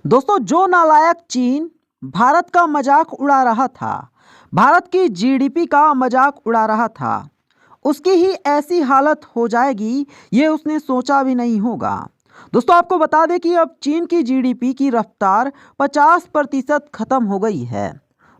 दोस्तों, जो नालायक चीन भारत का मजाक उड़ा रहा था, भारत की जीडीपी का मजाक उड़ा रहा था, उसकी ही ऐसी हालत हो जाएगी ये उसने सोचा भी नहीं होगा। दोस्तों, आपको बता दें कि अब चीन की जीडीपी की रफ्तार 50% खत्म हो गई है।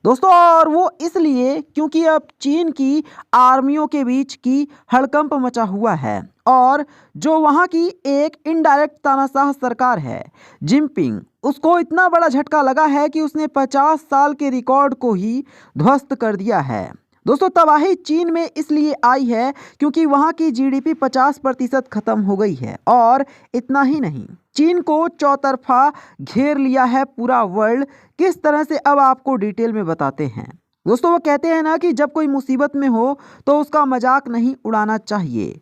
दोस्तों, और वो इसलिए क्योंकि अब चीन की आर्मियों के बीच की हड़कंप मचा हुआ है और जो वहाँ की एक इनडायरेक्ट तानाशाह सरकार है जिनपिंग, उसको इतना बड़ा झटका लगा है कि उसने 50 साल के रिकॉर्ड को ही ध्वस्त कर दिया है। दोस्तों, तबाही चीन में इसलिए आई है क्योंकि वहाँ की जीडीपी 50% खत्म हो गई है और इतना ही नहीं, चीन को चौतरफा घेर लिया है पूरा वर्ल्ड। किस तरह से अब आपको डिटेल में बताते हैं। दोस्तों, वो कहते हैं ना कि जब कोई मुसीबत में हो तो उसका मजाक नहीं उड़ाना चाहिए।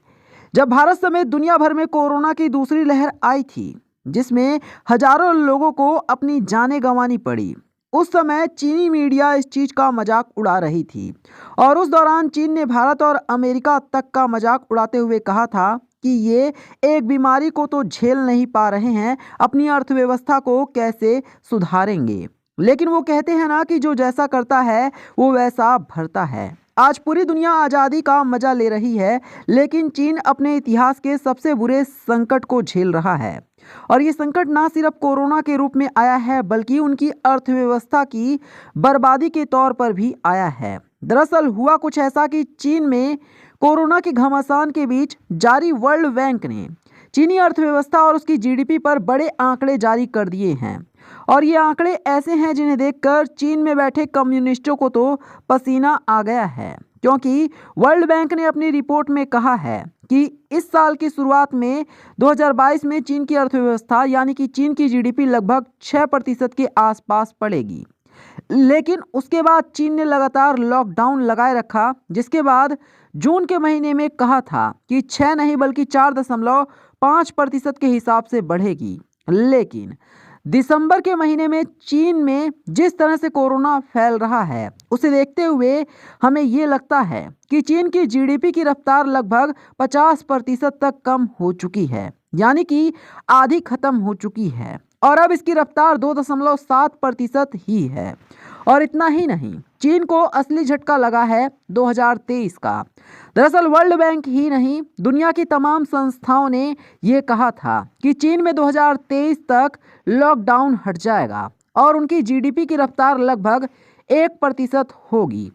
जब भारत समेत दुनिया भर में कोरोना की दूसरी लहर आई थी जिसमें हजारों लोगों को अपनी जानें गंवानी पड़ी, उस समय चीनी मीडिया इस चीज का मजाक उड़ा रही थी और उस दौरान चीन ने भारत और अमेरिका तक का मजाक उड़ाते हुए कहा था कि ये एक बीमारी को तो झेल नहीं पा रहे हैं, अपनी अर्थव्यवस्था को कैसे सुधारेंगे। लेकिन वो कहते हैं ना कि जो जैसा करता है वो वैसा भरता है। आज पूरी दुनिया आज़ादी का मजा ले रही है, लेकिन चीन अपने इतिहास के सबसे बुरे संकट को झेल रहा है और ये संकट ना सिर्फ कोरोना के रूप में आया है बल्कि उनकी अर्थव्यवस्था की बर्बादी के तौर पर भी आया है। दरअसल हुआ कुछ ऐसा कि चीन में कोरोना के घमासान के बीच जारी वर्ल्ड बैंक ने चीनी अर्थव्यवस्था और उसकी जीडीपी पर बड़े आंकड़े जारी कर दिए हैं और ये आंकड़े ऐसे हैं जिन्हें देखकर चीन में बैठे कम्युनिस्टों को तो पसीना आ गया है, क्योंकि वर्ल्ड बैंक ने अपनी रिपोर्ट में कहा है कि इस साल की शुरुआत में 2022 में चीन की अर्थव्यवस्था यानी कि चीन की जीडीपी लगभग 6% के आसपास पड़ेगी। लेकिन उसके बाद चीन ने लगातार लॉकडाउन लगाए रखा, जिसके बाद जून के महीने में कहा था कि 6 नहीं बल्कि 4.5% के हिसाब से बढ़ेगी। लेकिन दिसंबर के महीने में चीन में जिस तरह से कोरोना फैल रहा है उसे देखते हुए हमें ये लगता है कि चीन की जीडीपी की रफ्तार लगभग 50% तक कम हो चुकी है, यानी कि आधी खत्म हो चुकी है और अब इसकी रफ्तार 2.7% ही है। और इतना ही नहीं, चीन को असली झटका लगा है 2023 का। दरअसल वर्ल्ड बैंक ही नहीं, दुनिया की तमाम संस्थाओं ने ये कहा था कि चीन में 2023 तक लॉकडाउन हट जाएगा और उनकी जीडीपी की रफ्तार लगभग 1% होगी,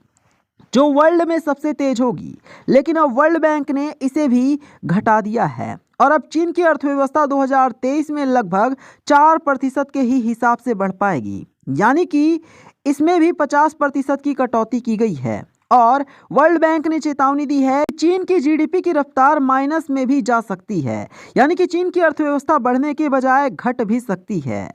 जो वर्ल्ड में सबसे तेज होगी। लेकिन अब वर्ल्ड बैंक ने इसे भी घटा दिया है और अब चीन की अर्थव्यवस्था 2023 में लगभग 4% के ही हिसाब से बढ़ पाएगी, यानी कि इसमें भी 50% की कटौती की गई है। और वर्ल्ड बैंक ने चेतावनी दी है कि चीन की जीडीपी की रफ्तार माइनस में भी जा सकती है, यानी कि चीन की अर्थव्यवस्था बढ़ने के बजाय घट भी सकती है।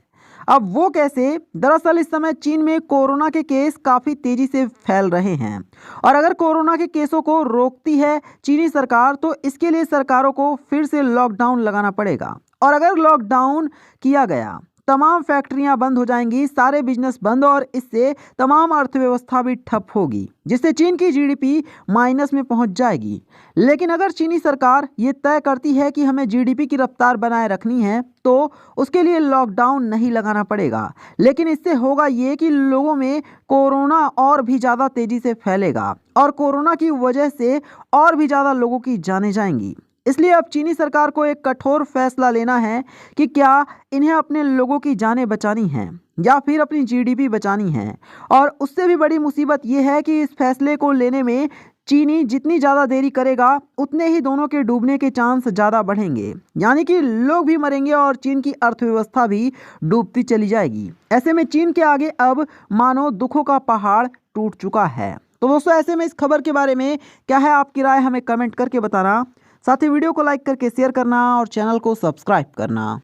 अब वो कैसे? दरअसल इस समय चीन में कोरोना के केस काफ़ी तेज़ी से फैल रहे हैं और अगर कोरोना के केसों को रोकती है चीनी सरकार तो इसके लिए सरकारों को फिर से लॉकडाउन लगाना पड़ेगा और अगर लॉकडाउन किया गया तमाम फैक्ट्रियां बंद हो जाएंगी, सारे बिजनेस बंद और इससे तमाम अर्थव्यवस्था भी ठप होगी, जिससे चीन की जीडीपी माइनस में पहुंच जाएगी। लेकिन अगर चीनी सरकार ये तय करती है कि हमें जीडीपी की रफ्तार बनाए रखनी है तो उसके लिए लॉकडाउन नहीं लगाना पड़ेगा। लेकिन इससे होगा ये कि लोगों में कोरोना और भी ज़्यादा तेज़ी से फैलेगा और कोरोना की वजह से और भी ज़्यादा लोगों की जानें जाएंगी। इसलिए अब चीनी सरकार को एक कठोर फैसला लेना है कि क्या इन्हें अपने लोगों की जानें बचानी हैं या फिर अपनी जीडीपी बचानी है। और उससे भी बड़ी मुसीबत यह है कि इस फैसले को लेने में चीनी जितनी ज़्यादा देरी करेगा उतने ही दोनों के डूबने के चांस ज़्यादा बढ़ेंगे, यानी कि लोग भी मरेंगे और चीन की अर्थव्यवस्था भी डूबती चली जाएगी। ऐसे में चीन के आगे अब मानो दुखों का पहाड़ टूट चुका है। तो दोस्तों, ऐसे में इस खबर के बारे में क्या है आपकी राय, हमें कमेंट करके बताना। साथ ही वीडियो को लाइक करके शेयर करना और चैनल को सब्सक्राइब करना।